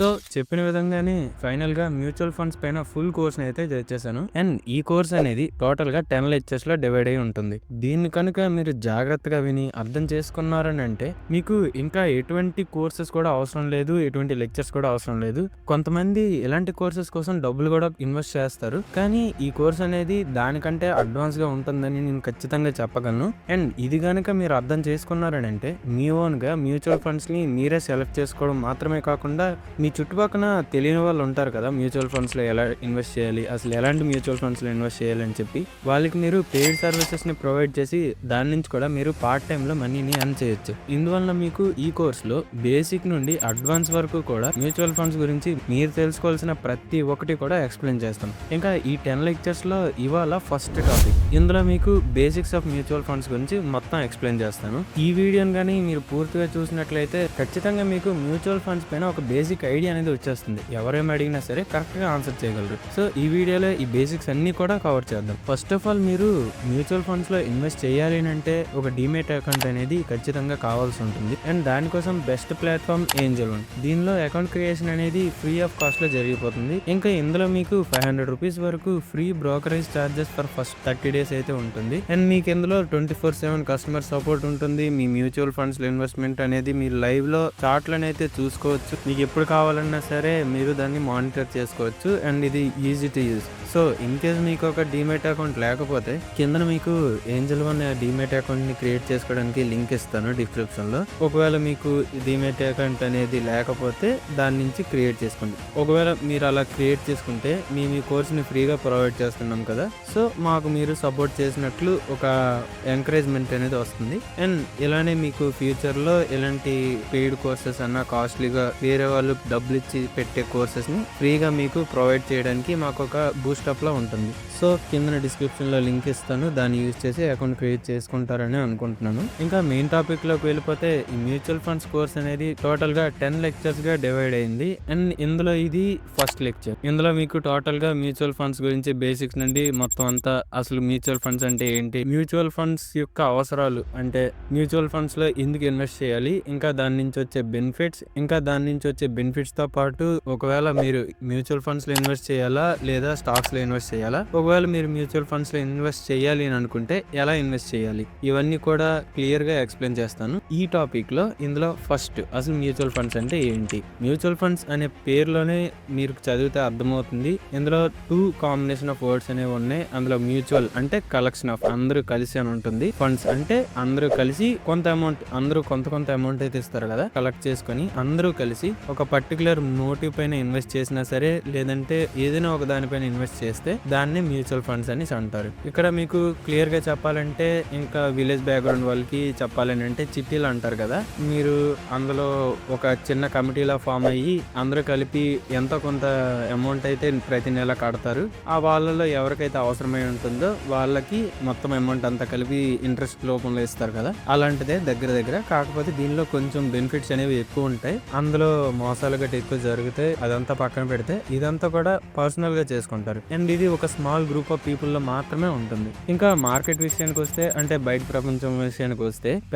So చెప్పిన విధంగానే ఫైనల్‌గా మ్యూచువల్ ఫండ్స్ పైన ఫుల్ కోర్స్‌ని అయితే చేశాను. అండ్ ఈ కోర్స్ అనేది టోటల్‌గా 10 లెక్చర్స్‌లో డివైడ్ అయ్యి ఉంటుంది. దీన్ని కనుక మీరు జాగ్రత్తగా విని అర్థం చేసుకున్నారని అంటే మీకు ఇంకా ఎటువంటి కోర్సెస్ కూడా అవసరం లేదు. ఎటువంటి లెక్చర్స్ కూడా అవసరం లేదు. కొంతమంది ఇలాంటి కోర్సెస్ కోసం డబ్బులు కూడా ఇన్వెస్ట్ చేస్తారు. కానీ ఈ కోర్స్ అనేది దానికంటే అడ్వాన్స్‌గా ఉంటుందని నేను ఖచ్చితంగా చెప్పగలను. అండ్ ఇది గనుక మీరు అర్థం చేసుకున్నారని అంటే మీ ఓన్‌గా మ్యూచువల్ ఫండ్స్‌ని మీరే సెలెక్ట్ చేసుకోవడం మాత్రమే కాకుండా మీ చుట్టుపక్కన తెలియని వాళ్ళు ఉంటారు కదా, మ్యూచువల్ ఫండ్స్‌లో ఎలా ఇన్వెస్ట్ చేయాలి, అసలు ఎలాంటి మ్యూచువల్ ఫండ్స్‌లో ఇన్వెస్ట్ చేయాలి అని చెప్పి వాళ్ళకి మీరు పెయిడ్ సర్వీసెస్‌ని ప్రొవైడ్ చేసి దాని నుంచి కూడా మీరు పార్ట్ టైంలో మనీని ఎర్న్ చేయొచ్చు. ఇందువల్ల మీకు ఈ కోర్సులో బేసిక్ నుండి అడ్వాన్స్ వరకు కూడా మ్యూచువల్ ఫండ్స్ గురించి మీరు తెలుసుకోవాల్సిన ప్రతి ఒక్కటి కూడా ఎక్స్ప్లెయిన్ చేస్తాం. ఇంకా ఈ 10 లెక్చర్స్‌లో ఇవాళ ఫస్ట్ టాపిక్. ఇందులో మీకు బేసిక్స్ ఆఫ్ మ్యూచువల్ ఫండ్స్ గురించి మొత్తం ఎక్స్ప్లెయిన్ చేస్తాను. ఈ వీడియోని కానీ మీరు పూర్తిగా చూసినట్లయితే ఖచ్చితంగా మీకు మ్యూచువల్ ఫండ్స్ పైన ఒక బేసిక్ ఐడియా అనేది వచ్చేస్తుంది. ఎవరేమి అడిగినా సరే కరెక్ట్గా ఆన్సర్ చేయగలరు. సో ఈ వీడియోలో ఈ బేసిక్స్ అన్ని కూడా కవర్ చేద్దాం. ఫస్ట్ ఆఫ్ ఆల్ మీరు మ్యూచువల్ ఫండ్స్ లో ఇన్వెస్ట్ చేయాలి అంటే ఒక డీమేట్ అకౌంట్ అనేది ఖచ్చితంగా కావాల్సి ఉంటుంది. అండ్ దానికోసం బెస్ట్ ప్లాట్ఫామ్ ఏంజల్ వన్. దీనిలో అకౌంట్ క్రియేషన్ అనేది ఫ్రీ ఆఫ్ కాస్ట్ లో జరిగిపోతుంది. ఇంకా ఇందులో మీకు 500 రూపీస్ వరకు free brokerage charges for first 30 days అయితే ఉంటుంది. అండ్ మీకు ఇందులో 24/7 కస్టమర్ సపోర్ట్ ఉంటుంది. మీ మ్యూచువల్ ఫండ్స్ లో ఇన్వెస్ట్మెంట్ అనేది మీరు లైవ్ లో చార్ట్లను అయితే చూసుకోవచ్చు. మీకు ఎప్పుడు కావాలన్నా సరే మీరు దాన్ని మానిటర్ చేసుకోవచ్చు. అండ్ ఇది easy to use. So in case మీకు ఒక డీమేట్ అకౌంట్ లేకపోతే కింద మీకు ఏంజల్ వన్ డీమేట్ అకౌంట్ ని క్రియేట్ చేసుకోవడానికి లింక్ ఇస్తాను డిస్క్రిప్షన్ లో. ఒకవేళ మీకు డీమేట్ అకౌంట్ అనేది లేకపోతే దాని నుంచి క్రియేట్ చేసుకోండి. ఒకవేళ మీరు అలా క్రియేట్ చేసుకుంటే మీ కోర్స్ ని ఫ్రీగా ప్రొవైడ్ చేస్తున్నాం కదా, సో మాకు మీరు సపోర్ట్ చేసినట్లు ఒక ఎంకరేజ్మెంట్ అనేది వస్తుంది. అండ్ ఇలానే మీకు ఫ్యూచర్ లో ఎలాంటి పెయిడ్ కోర్సెస్ అన్నా కాస్ట్లీగా వేరే వాళ్ళు డబ్బులు ఇచ్చి పెట్టే కోర్సెస్ ని ఫ్రీగా మీకు ప్రొవైడ్ చేయడానికి మాకు ఒక బూస్టప్ లో ఉంటుంది. సో కింద డిస్క్రిప్షన్ లో లింక్ ఇస్తాను. దాన్ని యూజ్ చేసి అకౌంట్ క్రియేట్ చేసుకుంటారని అనుకుంటున్నాను. ఇంకా మెయిన్ టాపిక్ లోకి వెళ్ళిపోతే ఈ మ్యూచువల్ ఫండ్స్ కోర్స్ అనేది టోటల్ గా 10 లెక్చర్స్ గా డివైడ్ అయింది. అండ్ ఇందులో ఇది ఫస్ట్ లెక్చర్. ఇందులో మీకు టోటల్ గా మ్యూచువల్ ఫండ్స్ గురించి బేసిక్స్ నుండి మొత్తం అంతా, అసలు మ్యూచువల్ ఫండ్స్ అంటే ఏంటి, మ్యూచువల్ ఫండ్స్ యొక్క అవసరాలు అంటే మ్యూచువల్ ఫండ్స్ లో ఎందుకు ఇన్వెస్ట్ చేయాలి, ఇంకా దాని నుంచి వచ్చే బెనిఫిట్స్, ఇంకా దాని నుంచి వచ్చే బెనిఫిట్స్ తో పాటు ఒకవేళ మీరు మ్యూచువల్ ఫండ్స్ లో ఇన్వెస్ట్ చేయాలా లేదా స్టాక్స్ లో ఇన్వెస్ట్ చేయాలా, ఒకవేళ మీరు మ్యూచువల్ ఫండ్స్ లో ఇన్వెస్ట్ చేయాలి అని అనుకుంటే ఎలా ఇన్వెస్ట్ చేయాలి, ఇవన్నీ కూడా క్లియర్ గా ఎక్స్ప్లెయిన్ చేస్తాను ఈ టాపిక్ లో. ఇందులో ఫస్ట్ అసలు మ్యూచువల్ ఫండ్స్ అంటే ఏంటి. మ్యూచువల్ ఫండ్స్ అనే పేరులోనే మీరు చదివితే అర్థమవుతుంది. ఇందులో 2 కాంబినేషన్ ఆఫ్ వర్డ్స్ అనేవి ఉన్నాయి. అందులో మ్యూచువల్ అంటే కలెక్షన్ ఆఫ్, అందరూ కలిసి అని ఉంటుంది. ఫండ్స్ అంటే అందరూ కలిసి కొంత అమౌంట్, అందరూ కొంత అమౌంట్ అయితే ఇస్తారు కదా, కలెక్ట్ చేసుకొని అందరూ కలిసి ఒక పర్టికులర్ మోటివ్ పైన ఇన్వెస్ట్ చేసినా సరే, లేదంటే ఏదైనా ఒక దానిపైన ఇన్వెస్ట్ చేస్తే దాన్ని మ్యూచువల్ ఫండ్స్ అని అంటారు. ఇక్కడ మీకు క్లియర్ గా చెప్పాలంటే, ఇంకా విలేజ్ బ్యాక్గ్రౌండ్ వాళ్ళకి చెప్పాలని అంటే చిట్టీలు అంటారు కదా, మీరు అందులో ఒక చిన్న కమిటీలా ఫామ్ అయ్యి అందరూ కలిపి ఎంతో కొంత అమౌంట్ అయితే ప్రతి నెల కడతారు. ఆ వాళ్ళలో ఎవరికైతే అవసరమై ఉంటుందో వాళ్ళకి మొత్తం అమౌంట్ అంతా కలిపి ఇంట్రెస్ట్ రూపంలో ఇస్తారు కదా, అలాంటిదే దగ్గర. కాకపోతే దీనిలో కొంచెం బెనిఫిట్స్ అనేవి ఎక్కువ ఉంటాయి. అందులో మోసాలు గట్టి ఎక్కువ జరుగుతాయి. అదంతా పక్కన పెడితే ఇదంతా కూడా పర్సనల్ గా చేసుకుంటారు. అండ్ ఇది ఒక స్మాల్ గ్రూప్ ఆఫ్ పీపుల్ లో మాత్రమే ఉంటుంది. ఇంకా మార్కెట్ విషయానికి వస్తే, అంటే బయట ప్రపంచం విషయానికి వస్తే,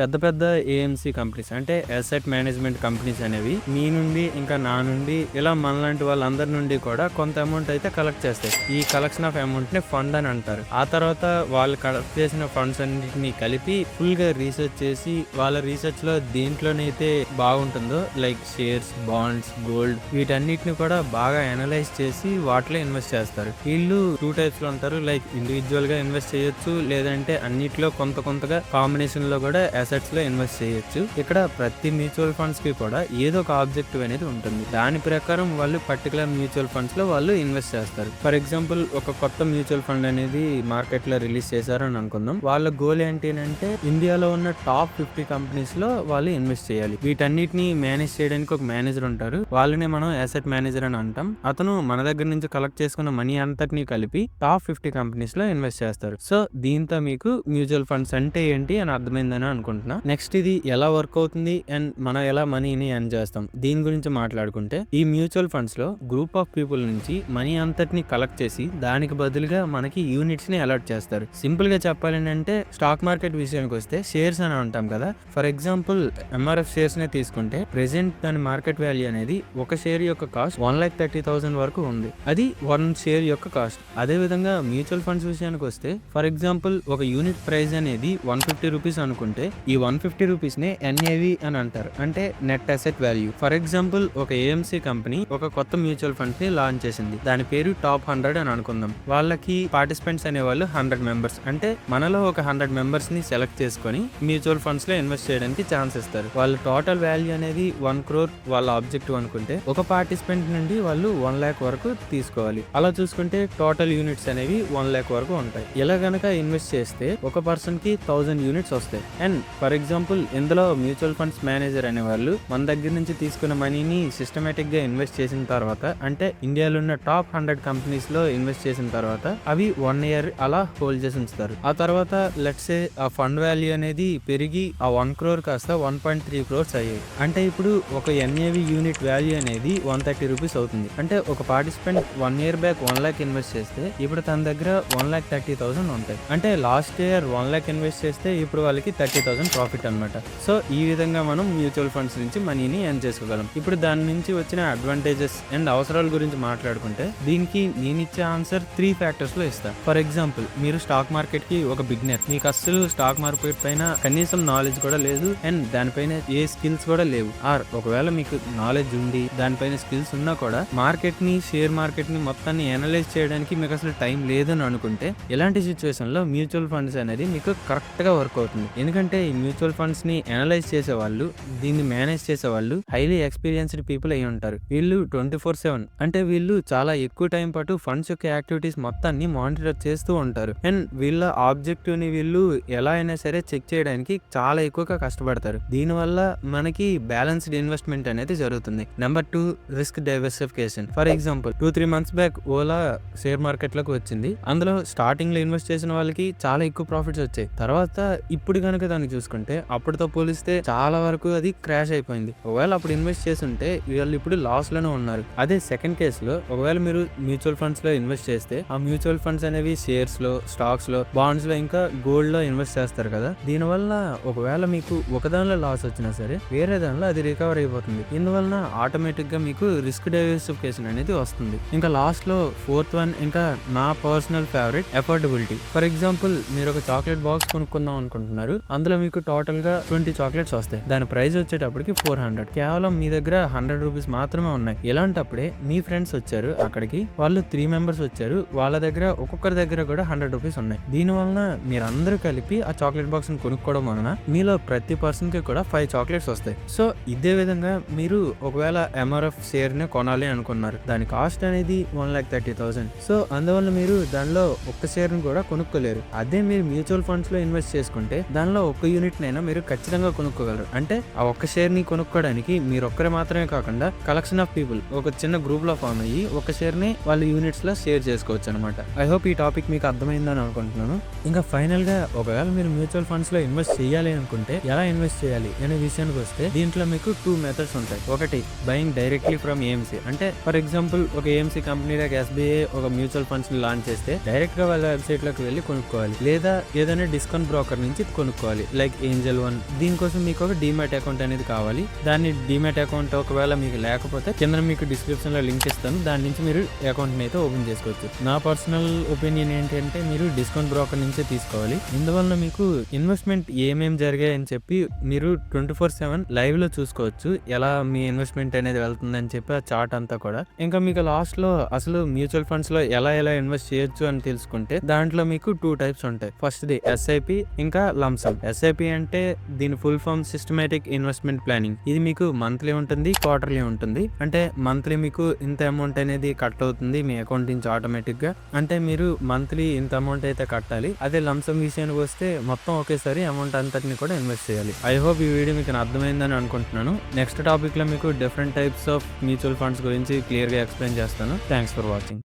పెద్ద ఏఎంసీ కంపెనీస్ అంటే అసెట్ మేనేజ్మెంట్ కంపెనీస్ అనేవి మీ నుండి ఇంకా నా నుండి ఇలా మనలాంటి వాళ్ళందరి నుండి కూడా కొంత అమౌంట్ అయితే కలెక్ట్ చేస్తాయి. ఈ కలెక్షన్ ఆఫ్ అమౌంట్ ని ఫండ్ అని అంటారు. ఆ తర్వాత వాళ్ళు కలెక్ట్ చేసిన ఫండ్స్ అన్నిటిని కలిపి ఫుల్ గా రీసెర్చ్ చేసి వాళ్ళ రీసెర్చ్ లో దేంట్లోనైతే బాగుంటుందో లైక్ షేర్స్, బాండ్స్, గోల్డ్, వీటన్నిటిని కూడా బాగా అనలైజ్ చేసి వాటిలో ఇన్వెస్ట్ చేస్తారు. వీళ్ళు 2 టైప్స్ లో ఉంటారు. లైక్ ఇండివిజువల్ గా ఇన్వెస్ట్ చేయొచ్చు, లేదంటే అన్నిట్లో కొంతగా కాంబినేషన్ లో కూడా అసెట్స్ లో ఇన్వెస్ట్ చేయొచ్చు. ఇక్కడ ప్రతి మ్యూచువల్ ఫండ్స్ కి కూడా ఏదో ఒక ఆబ్జెక్టివ్ అనేది ఉంటుంది. దాని ప్రకారం వాళ్ళు పర్టికులర్ మ్యూచువల్ ఫండ్స్ లో వాళ్ళు ఇన్వెస్ట్ చేస్తారు. ఫర్ ఎగ్జాంపుల్ ఒక కొత్త మ్యూచువల్ ఫండ్ అనేది మార్కెట్ లో రిలీజ్ చేశారు అని అనుకుందాం. వాళ్ళ గోల్ ఏంటి అంటే ఇండియాలో ఉన్న టాప్ 50 కంపెనీస్ లో వాళ్ళు ఇన్వెస్ట్ చేయాలి. వీటన్నిటిని మేనేజ్ చేయడానికి ఒక మేనేజర్ ఉంటారు. వాళ్ళని మనం అసెట్ మేనేజర్ అని అంటాం. అతను మన దగ్గర నుంచి కలెక్ట్ చేసుకున్న మనీ అంతటిని కలిపి టాప్ 50 కంపెనీస్ లో ఇన్వెస్ట్ చేస్తారు. సో దీంతో మీకు మ్యూచువల్ ఫండ్స్ అంటే ఏంటి అని అర్థమైందని అనుకుంటున్నా. నెక్స్ట్ ఇది ఎలా వర్క్ అవుతుంది అండ్ మనం ఎలా మనీని ఎర్న్ చేస్తాం దీని గురించి మాట్లాడుకుంటే, ఈ మ్యూచువల్ ఫండ్స్ లో గ్రూప్ ఆఫ్ పీపుల్ నుంచి మనీ అంతటిని కలెక్ట్ చేసి దానికి బదులుగా మనకి యూనిట్స్ ని అలాట్ చేస్తారు. సింపుల్ గా చెప్పాలి అంటే స్టాక్ మార్కెట్ విషయానికి వస్తే షేర్స్ అని అంటాం కదా. ఫర్ ఎగ్జాంపుల్ ఎంఆర్ఎఫ్ షేర్స్ నే తీసుకుంటే ప్రెసెంట్ దాని మార్కెట్ వాల్యూ అనేది అనేది ఒక షేర్ యొక్క కాస్ట్ 1,30,000 వరకు ఉంది. అది 1 షేర్ యొక్క కాస్ట్. అదే విధంగా మ్యూచువల్ ఫండ్స్ విషయానికి వస్తే ఫర్ ఎగ్జాంపుల్ ఒక యూనిట్ ప్రైస్ అనేది 150 రూపీస్ అనుకుంటే ఈ 150 రూపీస్ నే ఎన్ఏవి అని అంటారు, అంటే net asset value. For example ఒక ఏఎంసీ కంపెనీ ఒక కొత్త మ్యూచువల్ ఫండ్స్ ని లాంచ్ చేసింది. దాని పేరు టాప్ 100 అని అనుకుందాం. వాళ్ళకి పార్టిసిపెంట్స్ అనేవాళ్ళు 100 మెంబర్స్, అంటే మనలో ఒక 100 మెంబర్స్ ని సెలెక్ట్ చేసుకొని మ్యూచువల్ ఫండ్స్ లో ఇన్వెస్ట్ చేయడానికి ఛాన్స్ ఇస్తారు. వాళ్ళ టోటల్ వాల్యూ అనేది 1 crore వాళ్ళ ఆబ్జెక్టివ్ అనుకుంటే ఒక పార్టిసిపెంట్ నుండి వాళ్ళు 1 lakh వరకు తీసుకోవాలి. అలా చూసుకుంటే టోటల్ యూనిట్స్ అనేవి 1 lakh వరకు ఉంటాయి. ఇలా గనక ఇన్వెస్ట్ చేస్తే ఒక పర్సన్ కి 1000 యూనిట్స్ వస్తాయి. అండ్ ఫర్ ఎగ్జాంపుల్ ఇందులో మ్యూచువల్ ఫండ్స్ మేనేజర్ అనే వాళ్ళు మన దగ్గర నుంచి తీసుకున్న మనీని సిస్టమేటిక్ గా ఇన్వెస్ట్ చేసిన తర్వాత, అంటే ఇండియాలో ఉన్న టాప్ 100 కంపెనీస్ లో ఇన్వెస్ట్ చేసిన తర్వాత అవి 1 year అలా హోల్డ్ చేసి ఉంచుతారు. ఆ తర్వాత లెట్స్ సే ఆ ఫండ్ వాల్యూ అనేది పెరిగి ఆ 1 crore కాస్త 1.3 crores అయ్యాయి. అంటే ఇప్పుడు ఒక ఎన్ఏవి యూనిట్ వాల్యూ అనేది 130 రూపీస్ అవుతుంది. అంటే ఒక participant 1 year back 1 lakh invest చేస్తే ఇప్పుడు తన దగ్గర 1,30,000 ఉంటాయి. అంటే లాస్ట్ ఇయర్ 1 lakh ఇన్వెస్ట్ చేస్తే ఇప్పుడు వాళ్ళకి 30,000 ప్రాఫిట్ అనమాట. సో ఈ విధంగా మనం మ్యూచువల్ ఫండ్స్ నుంచి మనీని ఎర్న్ చేసుకోగలం. ఇప్పుడు దాని నుంచి వచ్చిన అడ్వాంటేజెస్ అండ్ అవసరాల గురించి మాట్లాడుకుంటే దీనికి నేను ఇచ్చే ఆన్సర్ 3 ఫ్యాక్టర్స్ లో ఇస్తా. ఫర్ ఎగ్జాంపుల్ మీరు స్టాక్ మార్కెట్ కి ఒక బిగినర్, మీకు అస్సలు స్టాక్ మార్కెట్ పైన కనీసం నాలెడ్జ్ కూడా లేదు అండ్ దానిపైన ఏ స్కిల్స్ కూడా లేవు. ఆర్ ఒకవేళ మీకు నాలెడ్జ్ ఉండి దానిపైన స్కిల్స్ ఉన్నా కూడా మార్కెట్ ని, షేర్ మార్కెట్ ని మొత్తాన్ని అనలైజ్ చేయడానికి మీకు అసలు టైం లేదని అనుకుంటే ఇలాంటి సిచ్యువేషన్ లో మ్యూచువల్ ఫండ్స్ అనేది మీకు కరెక్ట్ గా వర్క్ అవుతుంది. ఎందుకంటే ఈ మ్యూచువల్ ఫండ్స్ ని అనలైజ్ చేసే వాళ్ళు, దీన్ని మేనేజ్ చేసే వాళ్ళు హైలీ ఎక్స్పీరియన్స్డ్ పీపుల్ అయి ఉంటారు. వీళ్ళు 24/7 అంటే వీళ్ళు చాలా ఎక్కువ టైం పాటు ఫండ్స్ యొక్క యాక్టివిటీస్ మొత్తాన్ని మానిటర్ చేస్తూ ఉంటారు. అండ్ వీళ్ళ ఆబ్జెక్టివ్ ని వీళ్ళు ఎలా అయినా సరే చెక్ చేయడానికి చాలా ఎక్కువగా కష్టపడతారు. దీనివల్ల మనకి బ్యాలెన్స్డ్ ఇన్వెస్ట్మెంట్ అనేది జరుగుతుంది. Number 2, risk diversification. For example 2-3 months back Ola share market లోకి వచ్చింది. అందులో స్టార్టింగ్ లో ఇన్వెస్ట్ చేసిన వాళ్ళకి చాలా ఎక్కువ ప్రాఫిట్స్ వచ్చాయి. తర్వాత ఇప్పుడు కనుక దాన్ని చూసుకుంటే అప్పటితో పోలిస్తే చాలా వరకు అది క్రాష్ అయిపోయింది. ఒకవేళ అప్పుడు ఇన్వెస్ట్ చేస్తుంటే వీళ్ళు ఇప్పుడు లాస్ లోనే ఉన్నారు. అదే సెకండ్ కేసు లో ఒకవేళ మీరు మ్యూచువల్ ఫండ్స్ లో ఇన్వెస్ట్ చేస్తే ఆ మ్యూచువల్ ఫండ్స్ అనేవి షేర్స్ లో, స్టాక్స్ లో, బాండ్స్ లో, ఇంకా గోల్డ్ లో ఇన్వెస్ట్ చేస్తారు కదా. దీనివల్ల ఒకవేళ మీకు ఒక దానిలో లాస్ వచ్చినా సరే వేరే దానిలో అది రికవర్ అయిపోతుంది. ఇందువలన ఆటోమేటిక్ గా మీకు రిస్క్ డైవర్సిఫికేషన్ అనేది వస్తుంది. ఇంకా లాస్ట్ లో 4th one, ఇంకా నా personal favourite, affordability. For example మీరు ఒక చాక్లెట్ బాక్స్ కొనుక్కుందాం అనుకుంటున్నారు. అందులో మీకు టోటల్ గా 20 చాక్లెట్స్ వస్తాయి. దాని ప్రైస్ వచ్చేటప్పటికి 400. కేవలం మీ దగ్గర 100 రూపీస్ మాత్రమే ఉన్నాయి. ఇలాంటప్పుడే మీ ఫ్రెండ్స్ వచ్చారు అక్కడికి, వాళ్ళు 3 members వచ్చారు. వాళ్ళ దగ్గర ఒక్కొక్కరి దగ్గర కూడా 100 రూపీస్ ఉన్నాయి. దీని వలన మీరందరూ కలిపి ఆ చాక్లెట్ బాక్స్ ని కొనుక్కోవడం వలన మీలో ప్రతి పర్సన్ కి కూడా 5 చాక్లెట్స్ వస్తాయి. సో ఇదే విధంగా మీరు ఒకవేళ ఎంఆర్ఎఫ్ షేర్ ని కొనాలి అనుకున్నారు, దాని కాస్ట్ అనేది 1,30,000. సో అందువల్ల మీరు దానిలో ఒక్క షేర్ ని కూడా కొనుక్కోలేరు. అదే మీరు మ్యూచువల్ ఫండ్స్ లో ఇన్వెస్ట్ చేసుకుంటే దానిలో ఒక్క యూనిట్ నైనా మీరు ఖచ్చితంగా కొనుక్కోగలరు. అంటే ఆ ఒక్క షేర్ ని కొనుక్కోవడానికి మీరు ఒక్కరే మాత్రమే కాకుండా కలెక్షన్ ఆఫ్ పీపుల్ ఒక చిన్న గ్రూప్ లో ఫామ్ అయ్యి ఒక షేర్ ని వాళ్ళ యూనిట్స్ లో షేర్ చేసుకోవచ్చు అనమాట. ఐ హోప్ ఈ టాపిక్ మీకు అర్థమైందని అనుకుంటున్నాను. ఇంకా ఫైనల్ గా ఒకవేళ మీరు మ్యూచువల్ ఫండ్స్ లో ఇన్వెస్ట్ చేయాలి అనుకుంటే ఎలా ఇన్వెస్ట్ చేయాలి అనే విషయానికి వస్తే దీంట్లో మీకు 2 methods ఉంటాయి. ఒకటి బయింగ్ డైరెక్ట్లీ ఫ్రమ్ ఏఎంసీ. అంటే ఫర్ ఎగ్జాంపుల్ ఒక ఏఎంసీ కంపెనీ లైక్ ఎస్బీఐ ఒక మ్యూచువల్ ఫండ్స్ ని లాంచ్ చేస్తే డైరెక్ట్ గా వాళ్ళ వెబ్సైట్ లోకి వెళ్ళి కొనుక్కోవాలి, లేదా ఏదైనా డిస్కౌంట్ బ్రోకర్ నుంచి కొనుక్కోవాలి లైక్ ఏంజల్ వన్. దీనికోసం మీకు ఒక డీమ్యాట్ అకౌంట్ అనేది కావాలి. దాన్ని డీమ్యాట్ అకౌంట్ ఒకవేళ మీకు లేకపోతే కింద మీకు డిస్క్రిప్షన్ లో లింక్ ఇస్తాను, దాని నుంచి మీరు అకౌంట్ అయితే ఓపెన్ చేసుకోవచ్చు. నా పర్సనల్ ఒపీనియన్ ఏంటంటే మీరు డిస్కౌంట్ బ్రోకర్ నుంచే తీసుకోవాలి. ఇందువల్ల మీకు ఇన్వెస్ట్మెంట్ ఏమేమి జరిగాయని చెప్పి మీరు 24/7 లైవ్ లో చూసుకోవచ్చు, ఎలా మీ ఇన్వెస్ట్మెంట్ అనేది వెళ్తుందని చెప్పి ఆ చార్ట్ అంతా కూడా. ఇంకా మీకు లాస్ట్ లో అసలు మ్యూచువల్ ఫండ్స్ లో ఎలా ఇన్వెస్ట్ చేయొచ్చు అని తెలుసుకుంటే దాంట్లో మీకు 2 types ఉంటాయి. ఫస్ట్ ది ఎస్ఐపి, ఇంకా లంసమ్. ఎస్ఐపి అంటే దీని full form systematic investment planning. ఇది మీకు మంత్లీ ఉంటుంది, క్వార్టర్లీ ఉంటుంది. అంటే మంత్లీ మీకు ఇంత అమౌంట్ అనేది కట్ అవుతుంది మీ అకౌంట్ నుంచి ఆటోమేటిక్ గా. అంటే మీరు మంత్లీ ఇంత అమౌంట్ అయితే కట్టాలి. అదే లంసమ్ విషయానికి వస్తే మొత్తం ఒకేసారి అమౌంట్ అంతటిని కూడా ఇన్వెస్ట్ చేయాలి. ఐ హోప్ ఈ వీడియో మీకు అర్థమైందని అనుకుంటున్నాను. నెక్స్ట్ టాపిక్ లో మీకు different types of mutual funds గురించి క్లియర్ గా ఎక్స్ప్లెయిన్ చేస్తాను. Thanks for watching.